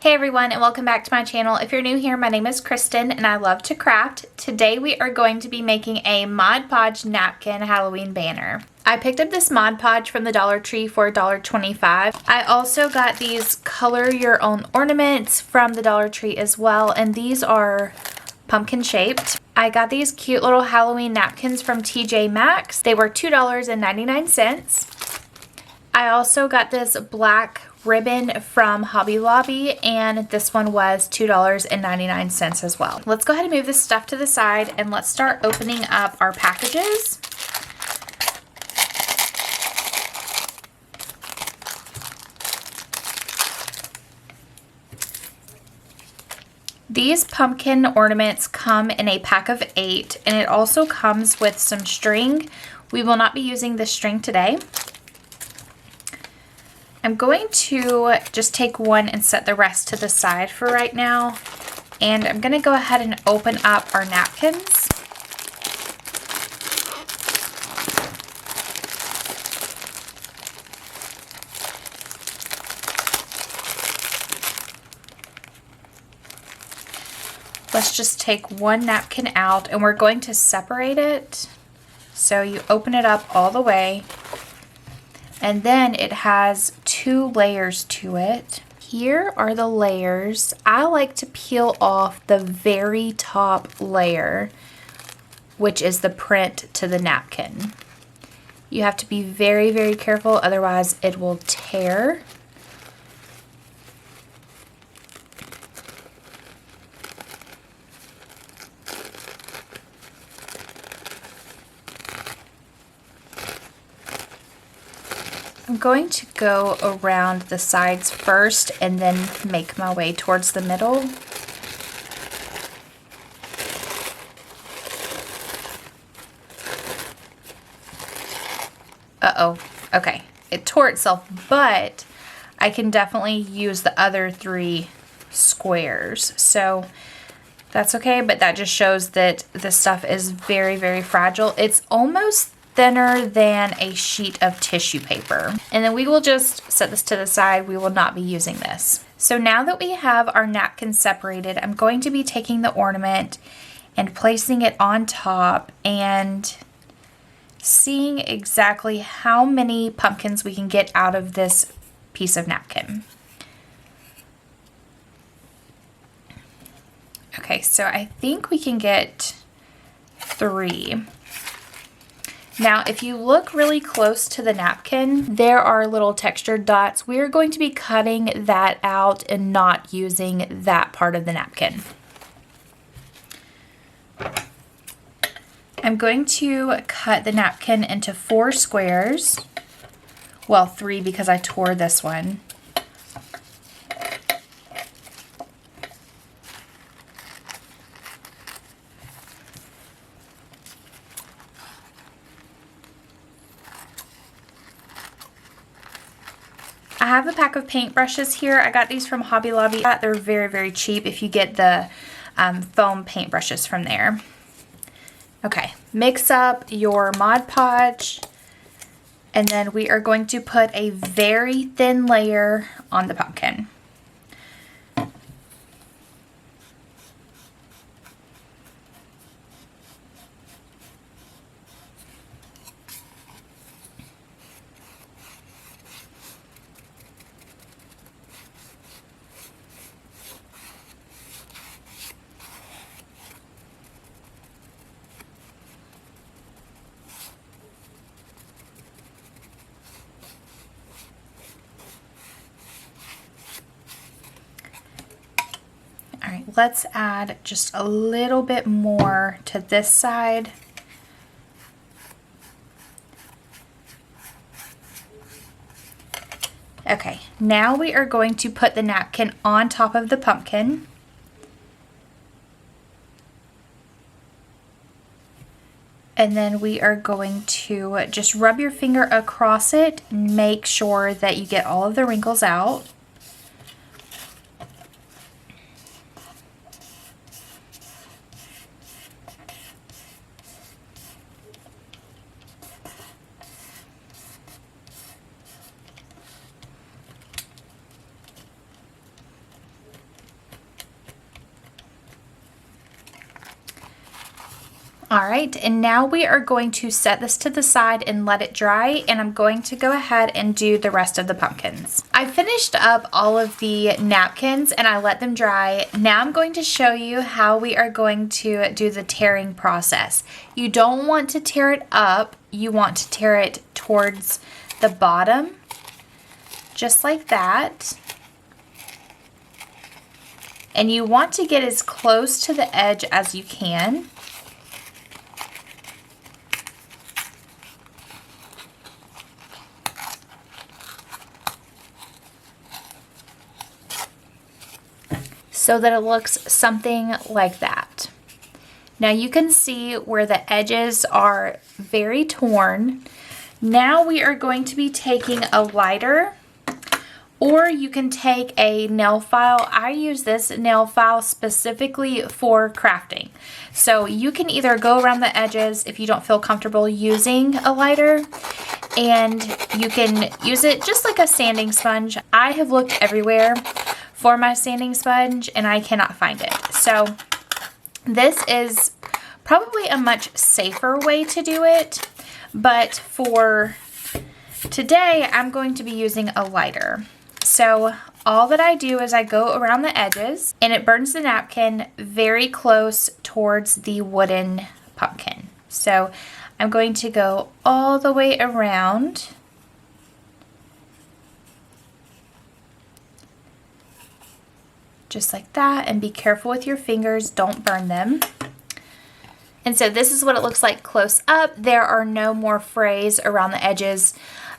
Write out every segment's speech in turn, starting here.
Hey everyone, and welcome back to my channel. If you're new here, my name is Kristen and I love to craft. Today we are going to be making a Mod Podge napkin Halloween banner. I picked up this Mod Podge from the Dollar Tree for $1.25. I also got these color your own ornaments from the Dollar Tree as well, and these are pumpkin shaped. I got these cute little Halloween napkins from TJ Maxx. They were $2.99. I also got this black ribbon from Hobby Lobby, and this one was $2.99 as well. Let's go ahead and move this stuff to the side and let's start opening up our packages. These pumpkin ornaments come in a pack of 8, and it also comes with some string. We will not be using this string today. I'm going to just take one and set the rest to the side for right now. And I'm going to go ahead and open up our napkins. Let's just take one napkin out and we're going to separate it. So you open it up all the way. And then it has 2 layers to it. Here are the layers. I like to peel off the very top layer, which is the print to the napkin. You have to be very, very careful, otherwise it will tear. I'm going to go around the sides first and then make my way towards the middle. Uh-oh, okay. It tore itself, but I can definitely use the other 3 squares. So that's okay, but that just shows that the stuff is very, very fragile. It's almost thinner than a sheet of tissue paper. And then we will just set this to the side. We will not be using this. So now that we have our napkin separated, I'm going to be taking the ornament and placing it on top and seeing exactly how many pumpkins we can get out of this piece of napkin. Okay, so I think we can get 3. Now, if you look really close to the napkin, there are little textured dots. We are going to be cutting that out and not using that part of the napkin. I'm going to cut the napkin into 4 squares. Well, 3 because I tore this one. I have a pack of paintbrushes here. I got these from Hobby Lobby. They're very, very cheap if you get the foam paintbrushes from there. Okay, mix up your Mod Podge, and then we are going to put a very thin layer on the pumpkin. All right, let's add just a little bit more to this side. Okay, now we are going to put the napkin on top of the pumpkin. And then we are going to just rub your finger across it and make sure that you get all of the wrinkles out. All right, and now we are going to set this to the side and let it dry, and I'm going to go ahead and do the rest of the pumpkins. I finished up all of the napkins and I let them dry. Now I'm going to show you how we are going to do the tearing process. You don't want to tear it up, you want to tear it towards the bottom, just like that. And you want to get as close to the edge as you can. So that it looks something like that. Now you can see where the edges are very torn. Now we are going to be taking a lighter, or you can take a nail file. I use this nail file specifically for crafting. So you can either go around the edges if you don't feel comfortable using a lighter, and you can use it just like a sanding sponge. I have looked everywhere for my sanding sponge and I cannot find it. So this is probably a much safer way to do it, but for today I'm going to be using a lighter. So all that I do is I go around the edges and it burns the napkin very close towards the wooden pumpkin. So I'm going to go all the way around. Just like that, and be careful with your fingers, don't burn them. And so this is what it looks like close up. There are no more frays around the edges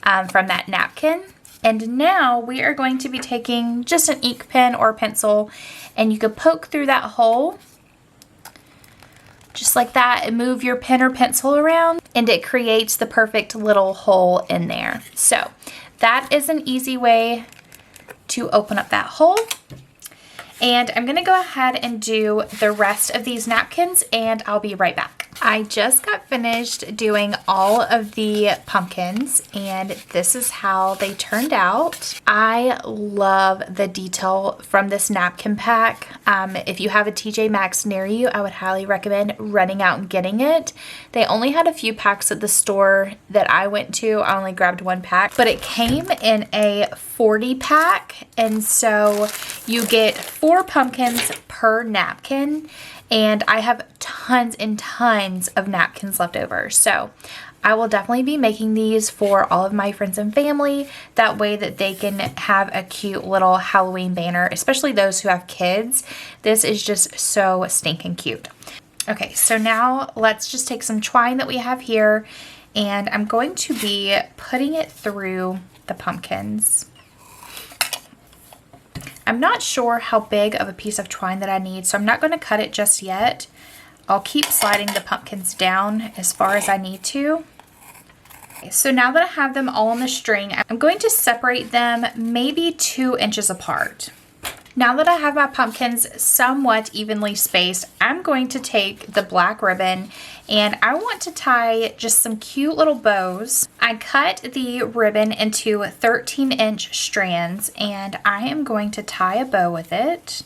from that napkin. And now we are going to be taking just an ink pen or pencil, and you could poke through that hole just like that and move your pen or pencil around, and it creates the perfect little hole in there. So that is an easy way to open up that hole. And I'm gonna go ahead and do the rest of these napkins and I'll be right back. I just got finished doing all of the pumpkins and this is how they turned out. I love the detail from this napkin pack. If you have a TJ Maxx near you, I would highly recommend running out and getting it. They only had a few packs at the store that I went to. I only grabbed one pack, but it came in a 40 pack, and so you get 4 pumpkins per napkin, and I have tons and tons of napkins left over. So I will definitely be making these for all of my friends and family. That way that they can have a cute little Halloween banner, especially those who have kids. This is just so stinking cute. Okay, so now let's just take some twine that we have here, and I'm going to be putting it through the pumpkins. I'm not sure how big of a piece of twine that I need, so I'm not going to cut it just yet. I'll keep sliding the pumpkins down as far as I need to. Okay, so now that I have them all on the string, I'm going to separate them maybe 2 inches apart. Now that I have my pumpkins somewhat evenly spaced, I'm going to take the black ribbon and I want to tie just some cute little bows. I cut the ribbon into 13-inch strands and I am going to tie a bow with it.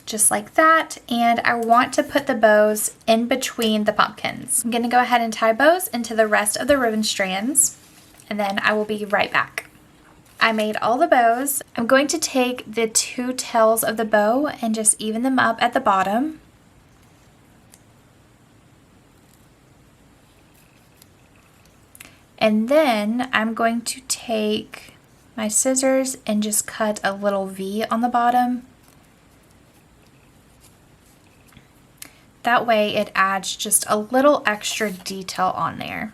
Just like that, and I want to put the bows in between the pumpkins. I'm going to go ahead and tie bows into the rest of the ribbon strands, and then I will be right back. I made all the bows. I'm going to take the 2 tails of the bow and just even them up at the bottom. And then I'm going to take my scissors and just cut a little V on the bottom. That way it adds just a little extra detail on there.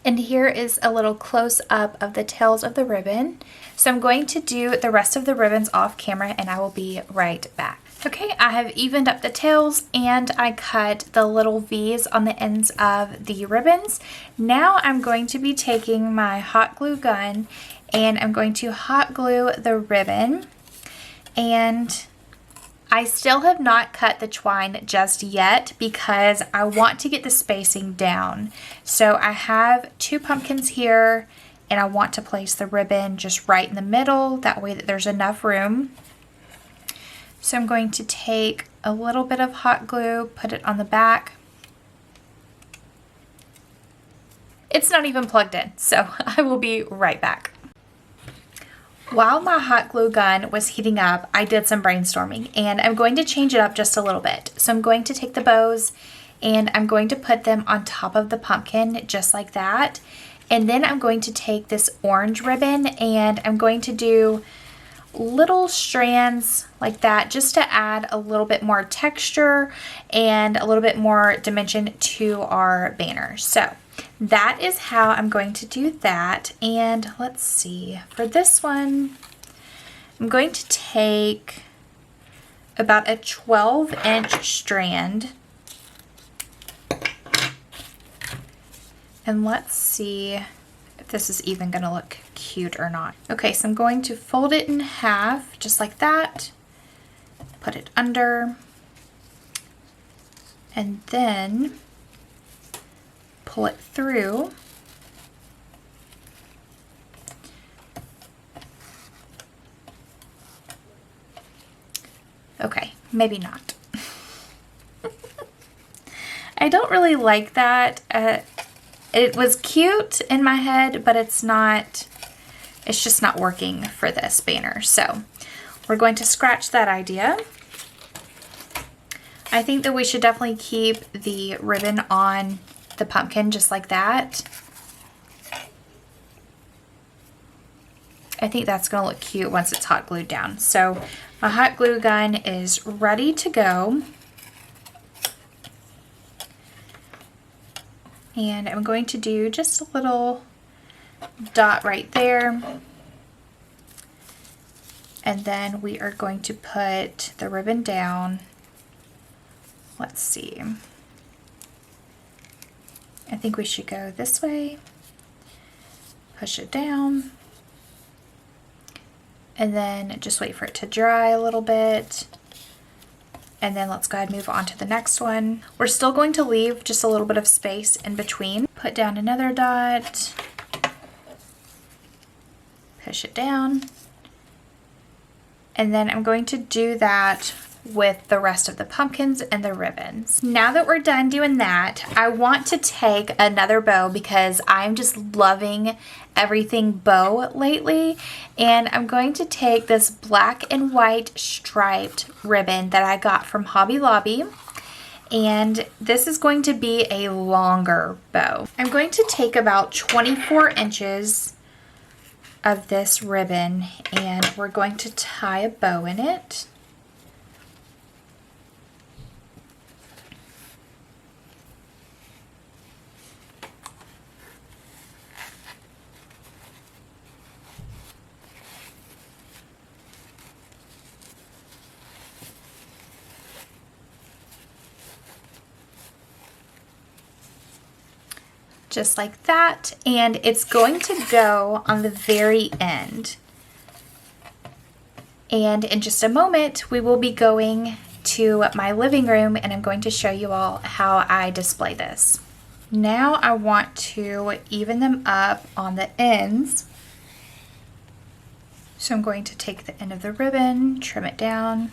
And here is a little close-up of the tails of the ribbon. So I'm going to do the rest of the ribbons off camera and I will be right back. Okay, I have evened up the tails and I cut the little V's on the ends of the ribbons. Now I'm going to be taking my hot glue gun and I'm going to hot glue the ribbon, and I still have not cut the twine just yet because I want to get the spacing down. So I have 2 pumpkins here and I want to place the ribbon just right in the middle. That way that there's enough room. So I'm going to take a little bit of hot glue, put it on the back. It's not even plugged in, so I will be right back. While my hot glue gun was heating up, I did some brainstorming and I'm going to change it up just a little bit. So I'm going to take the bows and I'm going to put them on top of the pumpkin just like that. And then I'm going to take this orange ribbon and I'm going to do little strands like that just to add a little bit more texture and a little bit more dimension to our banner. So that is how I'm going to do that. And let's see, for this one, I'm going to take about a 12-inch strand. And let's see if this is even going to look cute or not. Okay, so I'm going to fold it in half, just like that. Put it under. And then pull it through. Okay, maybe not. I don't really like that. It was cute in my head, but it's just not working for this banner. So we're going to scratch that idea. I think that we should definitely keep the ribbon on the pumpkin just like that. I think that's going to look cute once it's hot glued down. So my hot glue gun is ready to go. And I'm going to do just a little dot right there. And then we are going to put the ribbon down. Let's see. I think we should go this way. Push it down. And then just wait for it to dry a little bit. And then let's go ahead and move on to the next one. We're still going to leave just a little bit of space in between. Put down another dot. Push it down. And then I'm going to do that with the rest of the pumpkins and the ribbons. Now that we're done doing that, I want to take another bow because I'm just loving everything bow lately. And I'm going to take this black and white striped ribbon that I got from Hobby Lobby. And this is going to be a longer bow. I'm going to take about 24 inches of this ribbon and we're going to tie a bow in it. Just like that, and it's going to go on the very end. And in just a moment, we will be going to my living room and I'm going to show you all how I display this. Now I want to even them up on the ends. So I'm going to take the end of the ribbon, trim it down,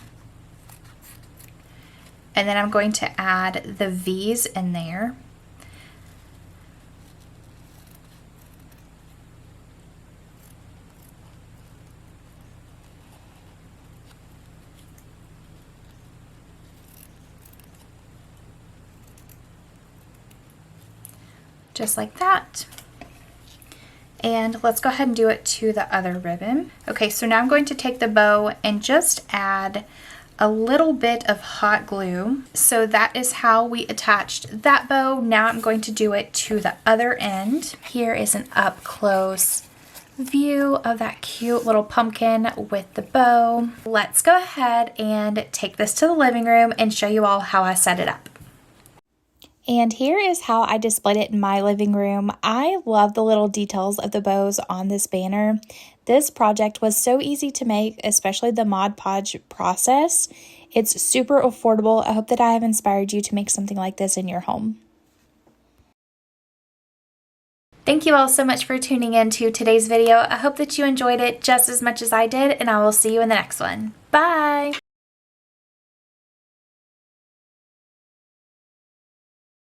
and then I'm going to add the V's in there. Just like that. And let's go ahead and do it to the other ribbon. Okay, so now I'm going to take the bow and just add a little bit of hot glue. So that is how we attached that bow. Now I'm going to do it to the other end. Here is an up close view of that cute little pumpkin with the bow. Let's go ahead and take this to the living room and show you all how I set it up. And here is how I displayed it in my living room. I love the little details of the bows on this banner. This project was so easy to make, especially the Mod Podge process. It's super affordable. I hope that I have inspired you to make something like this in your home. Thank you all so much for tuning in to today's video. I hope that you enjoyed it just as much as I did, and I will see you in the next one. Bye!